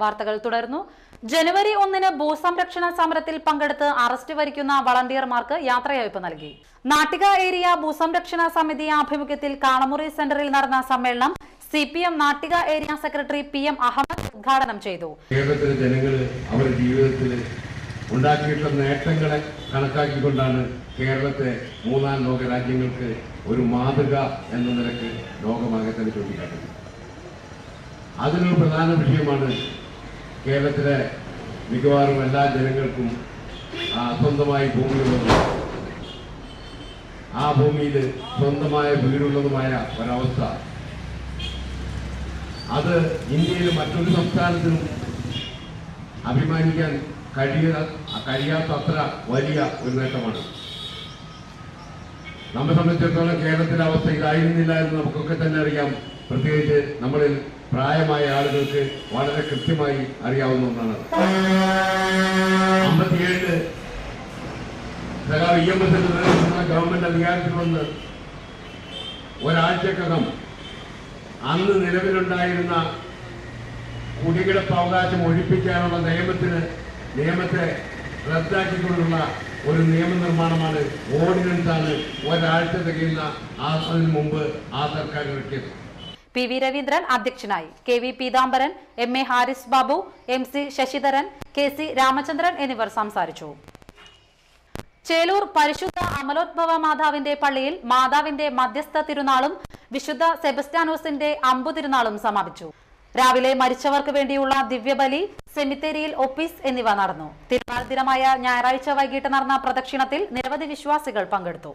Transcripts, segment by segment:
വാർത്തകൾ തുടർന്നു. ജനുവരി 1 ഭൂസംരക്ഷണ സമരത്തിൽ പങ്കെടുത്ത് അറസ്റ്റ് വരിക്കുന്ന വളണ്ടിയർമാർക്ക് യാത്രയയപ്പ് നൽകി. നാട്ടിക ഏരിയ ഭൂസംരക്ഷണ സമിതി ആഭിമുഖ്യത്തിൽ കാളമുറി സെന്ററിൽ നടന്ന സമ്മേളനം CPM Nattika area secretary PM Ahammed ഉദ്ഘാടനം ചെയ്തു. കേരളത്തിലെ ജനങ്ങൾ അവരുടെ ജീവിതത്തിൽ ഉണ്ടാക്കിയിട്ടുള്ള നേട്ടങ്ങളെ കണക്കാക്കിക്കൊണ്ടാണ് കേരളത്തെ മൂന്നാം ലോക രാജ്യങ്ങൾക്ക് ഒരു മാതൃക എന്ന നിലക്ക് ലോകമാകെ തന്നെ ചൂണ്ടിക്കാട്ടുന്നത്. അതിനൊരു പ്രധാന വിഷയമാണ് കേരളത്തിലെ മിക്കവാറും എല്ലാ ജനങ്ങൾക്കും സ്വന്തമായി ഭൂമിയുള്ളതും ആ ഭൂമിയിൽ സ്വന്തമായ വീടുള്ളതുമായ ഒരവസ്ഥ. അത് ഇന്ത്യയിലെ മറ്റൊരു സംസ്ഥാനത്തിനും അഭിമാനിക്കാൻ കഴിയാത്തത്ര വലിയ ഒരു നേട്ടമാണ്. നമ്മെ സംബന്ധിച്ചിടത്തോളം കേരളത്തിലെ അവസ്ഥ ഇതായിരുന്നില്ല എന്ന് നമുക്കൊക്കെ തന്നെ അറിയാം. പ്രത്യേകിച്ച് നമ്മളിൽ പ്രായമായ ആളുകൾക്ക് വളരെ കൃത്യമായി അറിയാവുന്ന ഒന്നാണ്. 57 EMS ഗവൺമെന്റ് അധികാരത്തിൽ വന്ന് ഒരാഴ്ചക്കകം അന്ന് നിലവിലുണ്ടായിരുന്ന കുടികിടപ്പ് അവകാശം ഒഴിപ്പിക്കാനുള്ള നിയമത്തെ റദ്ദാക്കിക്കൊണ്ടുള്ള ഒരു നിയമനിർമ്മാണമാണ്, ഓർഡിനൻസാണ് ഒരാഴ്ച തികയുന്ന അതിനു മുമ്പ് ആ സർക്കാർ ഇറക്കിയത്. PV രവീന്ദ്രൻ അധ്യക്ഷനായി. KV Peethambaran, MA Haris Babu, MC Sasidharan, KC Ramachandran എന്നിവർ സംസാരിച്ചു. ചേലൂർ പരിശുദ്ധ അമലോദ്ഭവ മാതാവിന്റെ പള്ളിയിൽ മാതാവിന്റെ മധ്യസ്ഥ തിരുനാളും വിശുദ്ധ സെബസ്ത്യാനോസിന്റെ അമ്പു തിരുനാളും സമാപിച്ചു. രാവിലെ മരിച്ചവർക്ക് വേണ്ടിയുള്ള ദിവ്യബലി, സെമിത്തേരിയിൽ ഒപ്പീസ് എന്നിവ നടന്നു. തിരുനാൾ ദിനമായ ഞായറാഴ്ച വൈകിട്ട് നടന്ന പ്രദക്ഷിണത്തിൽ നിരവധി വിശ്വാസികൾ പങ്കെടുത്തു.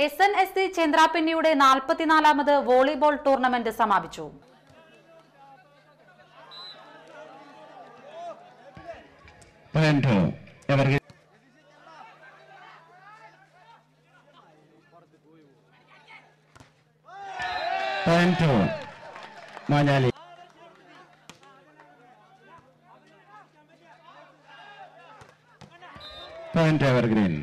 SNSC ചന്ദ്രാപിന്നിയുടെ 44ാമത് വോളിബോൾ ടൂർണമെന്റ് സമാപിച്ചു. എവർഗ്രീൻ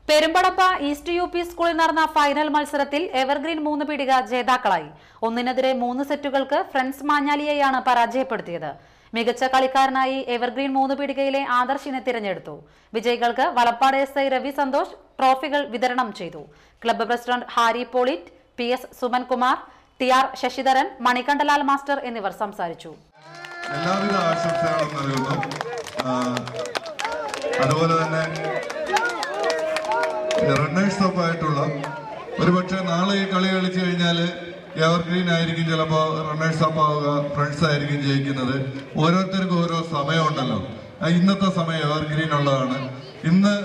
പെരുമ്പടപ്പ ഈസ്റ്റ് UP സ്കൂളിൽ നടന്ന ഫൈനൽ മത്സരത്തിൽ എവർഗ്രീൻ 3 പീടിക ജേതാക്കളായി. 1-നെതിരെ 3 സെറ്റുകൾക്ക് ഫ്രണ്ട്സ് മാഞ്ഞാലിയെയാണ് പരാജയപ്പെടുത്തിയത്. മികച്ച കളിക്കാരനായി എവർഗ്രീൻ 3 പീടികയിലെ ആദർശിനെ തിരഞ്ഞെടുത്തു. വിജയികൾക്ക് വലപ്പാട് SI രവി സന്തോഷ് ട്രോഫികൾ വിതരണം ചെയ്തു. Club president Harry Pollitt, PS Sumankumar, TR Sasidharan, Manikandalal master എന്നിവർ സംസാരിച്ചു. എല്ലാവിധ ആശംസകളും നൽകുന്നു. അതുപോലെ തന്നെ റണ്ണേഴ്സ് അപ്പ് ആയിട്ടുള്ള ഒരുപക്ഷെ നാളെ ഈ കളി കളിച്ചു കഴിഞ്ഞാൽ എവർഗ്രീൻ ആയിരിക്കും ചിലപ്പോൾ റണ്ണേഴ്സ് അപ്പ് ആവുക, ഫ്രണ്ട്സ് ആയിരിക്കും ജയിക്കുന്നത്. ഓരോരുത്തർക്കും ഓരോ സമയമുണ്ടല്ലോ. ഇന്നത്തെ സമയം എവർഗ്രീൻ ഉള്ളതാണ്. ഇന്ന്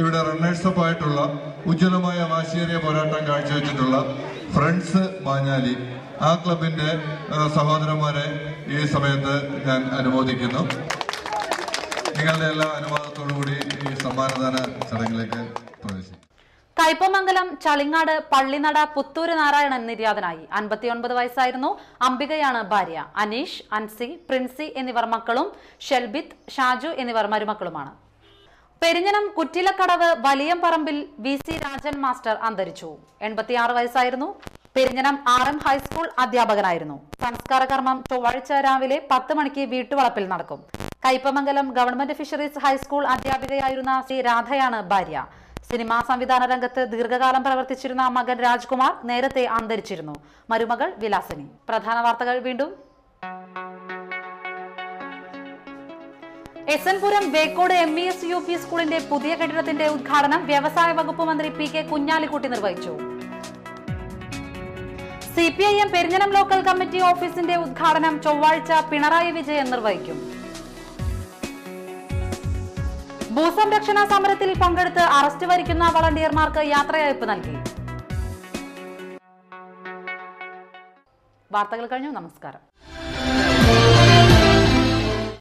ഇവിടെ റണ്ണേഴ്സ് അപ്പ് ആയിട്ടുള്ള ഉജ്ജ്വലമായ വാശിയേറിയ പോരാട്ടം കാഴ്ചവെച്ചിട്ടുള്ള ഫ്രണ്ട്സ് മാഞ്ഞാലി ആ ക്ലബിന്റെ സഹോദരന്മാരെ ഈ സമയത്ത് ഞാൻ അനുമോദിക്കുന്നു. നിങ്ങളുടെ എല്ലാ അനുവാദത്തോടുകൂടി ഈ സമ്മാനദാന ചടങ്ങിലേക്ക് പ്രവേശിക്കും. കയ്പമംഗലം ചളിങ്ങാട് പള്ളിനട പുത്തൂര് നാരായണൻ നിര്യാതനായി. 59 വയസ്സായിരുന്നു. അംബികയാണ് ഭാര്യ. അനീഷ്, അൻസി, പ്രിൻസി എന്നിവർ മക്കളും ഷെൽബിത്ത്, ഷാജു എന്നിവർ മരുമക്കളുമാണ്. പെരിഞ്ഞനം കുറ്റിലക്കടവ് വലിയംപറമ്പിൽ VC രാജൻ മാസ്റ്റർ അന്തരിച്ചു. 86 വയസ്സായിരുന്നു. പെരിഞ്ഞനം RM ഹൈസ്കൂൾ അധ്യാപകനായിരുന്നു. സംസ്കാര കർമ്മം ചൊവ്വാഴ്ച രാവിലെ 10 മണിക്ക് വീട്ടുവളപ്പിൽ നടക്കും. കയ്പമംഗലം ഗവൺമെന്റ് ഫിഷറീസ് ഹൈസ്കൂൾ അധ്യാപികയായിരുന്ന C രാധയാണ് ഭാര്യ. സിനിമാ സംവിധാന രംഗത്ത് ദീർഘകാലം പ്രവർത്തിച്ചിരുന്ന മകൻ രാജ്കുമാർ നേരത്തെ അന്തരിച്ചിരുന്നു. മരുമകൾ വിലാസിനി. പ്രധാന വാർത്തകൾ വീണ്ടും. എസ്എൻപുരം വേക്കോട് MES UP സ്കൂളിന്റെ പുതിയ കെട്ടിടത്തിന്റെ ഉദ്ഘാടനം വ്യവസായ വകുപ്പ് മന്ത്രി PK കുഞ്ഞാലിക്കുട്ടി നിർവഹിച്ചു. CPIM പെരിഞ്ഞനം ലോക്കൽ കമ്മിറ്റി ഓഫീസിന്റെ ഉദ്ഘാടനം ചൊവ്വാഴ്ച പിണറായി വിജയൻ നിർവഹിക്കും. ഭൂസംരക്ഷണ സമരത്തിൽ പങ്കെടുത്ത് അറസ്റ്റ് വരിക്കുന്ന വളണ്ടിയർമാർക്ക് യാത്രയയപ്പ് നൽകി. വാർത്തകൾ കഴിഞ്ഞു. നമസ്കാരം.